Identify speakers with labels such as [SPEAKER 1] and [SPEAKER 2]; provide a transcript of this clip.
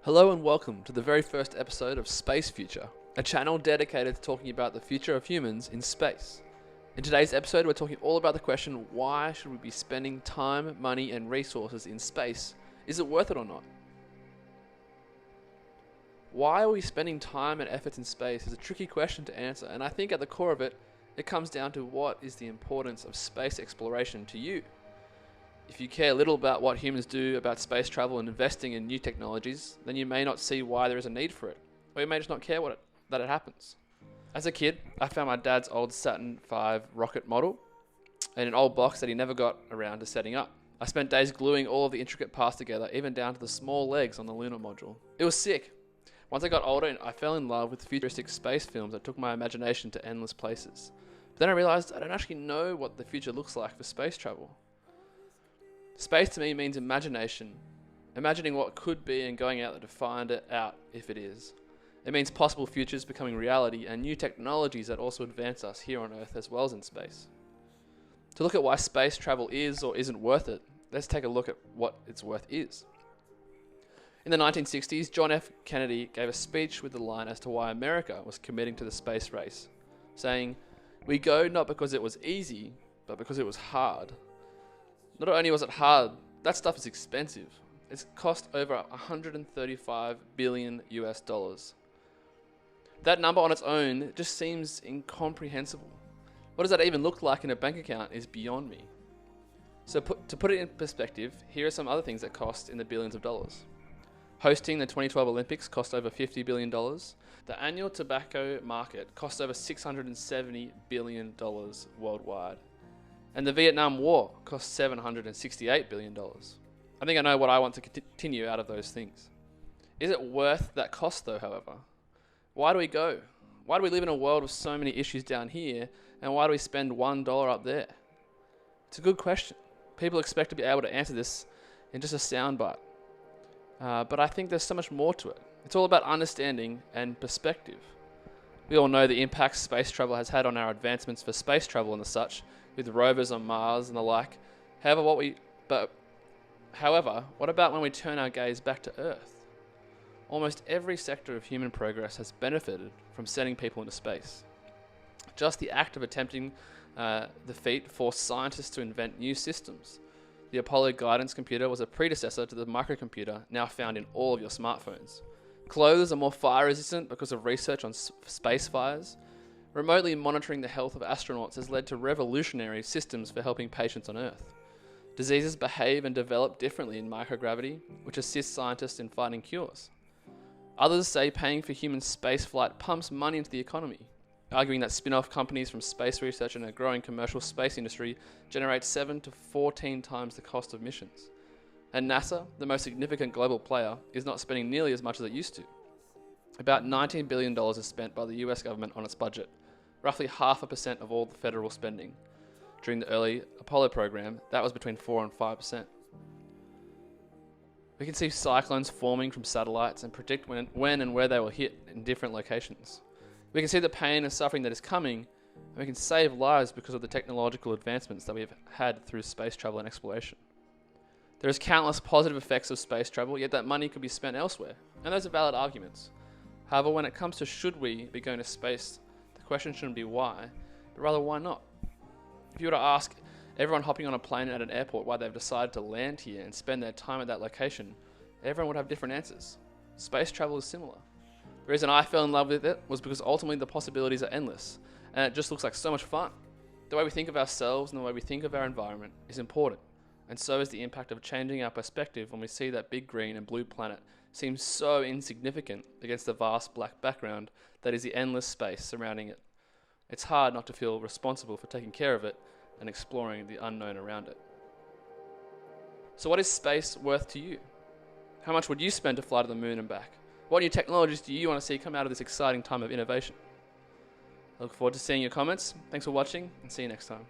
[SPEAKER 1] Hello and welcome to the very first episode of Space Future, a channel dedicated to talking about the future of humans in space. In today's episode, we're talking all about the question, why should we be spending time, money, and resources in space? Is it worth it or not? Why are we spending time and efforts in space is a tricky question to answer, and I think at the core of it, it comes down to what is the importance of space exploration to you. If you care little about what humans do about space travel and investing in new technologies, then you may not see why there is a need for it, or you may just not care that it happens. As a kid, I found my dad's old Saturn V rocket model in an old box that he never got around to setting up. I spent days gluing all of the intricate parts together, even down to the small legs on the lunar module. It was sick. Once I got older, I fell in love with futuristic space films that took my imagination to endless places. But then I realized I don't actually know what the future looks like for space travel. Space to me means imagination, imagining what could be and going out there to find it out if it is. It means possible futures becoming reality and new technologies that also advance us here on Earth as well as in space. To look at why space travel is or isn't worth it, let's take a look at what its worth is. In the 1960s, John F. Kennedy gave a speech with the line as to why America was committing to the space race, saying, "We go not because it was easy, but because it was hard." Not only was it hard, that stuff is expensive. It's cost over $135 billion US. That number on its own just seems incomprehensible. What does that even look like in a bank account is beyond me. So to put it in perspective, here are some other things that cost in the billions of dollars. Hosting the 2012 Olympics cost over $50 billion. The annual tobacco market cost over $670 billion worldwide. And the Vietnam War cost $768 billion. I think I know what I want to continue out of those things. Is it worth that cost though, however? Why do we go? Why do we live in a world with so many issues down here, and why do we spend $1 up there? It's a good question. People expect to be able to answer this in just a soundbite. But I think there's so much more to it. It's all about understanding and perspective. We all know the impact space travel has had on our advancements for space travel and the such, with rovers on Mars and the like. However, what about when we turn our gaze back to Earth? Almost every sector of human progress has benefited from sending people into space. Just the act of attempting the feat forced scientists to invent new systems. The Apollo guidance computer was a predecessor to the microcomputer now found in all of your smartphones. Clothes are more fire resistant because of research on space fires. Remotely monitoring the health of astronauts has led to revolutionary systems for helping patients on Earth. Diseases behave and develop differently in microgravity, which assists scientists in finding cures. Others say paying for human spaceflight pumps money into the economy, arguing that spin-off companies from space research and a growing commercial space industry generate 7 to 14 times the cost of missions. And NASA, the most significant global player, is not spending nearly as much as it used to. About $19 billion is spent by the US government on its budget, roughly 0.5% of all the federal spending. During the early Apollo program, that was between 4 and 5%. We can see cyclones forming from satellites and predict when and where they will hit in different locations. We can see the pain and suffering that is coming, and we can save lives because of the technological advancements that we have had through space travel and exploration. There is countless positive effects of space travel, yet that money could be spent elsewhere, and those are valid arguments. However, when it comes to should we be going to space, the question shouldn't be why, but rather why not? If you were to ask everyone hopping on a plane at an airport why they've decided to land here and spend their time at that location, everyone would have different answers. Space travel is similar. The reason I fell in love with it was because ultimately the possibilities are endless, and it just looks like so much fun. The way we think of ourselves and the way we think of our environment is important, and so is the impact of changing our perspective when we see that big green and blue planet seems so insignificant against the vast black background that is the endless space surrounding it. It's hard not to feel responsible for taking care of it and exploring the unknown around it. So what is space worth to you? How much would you spend to fly to the moon and back? What new technologies do you want to see come out of this exciting time of innovation? I look forward to seeing your comments. Thanks for watching, and see you next time.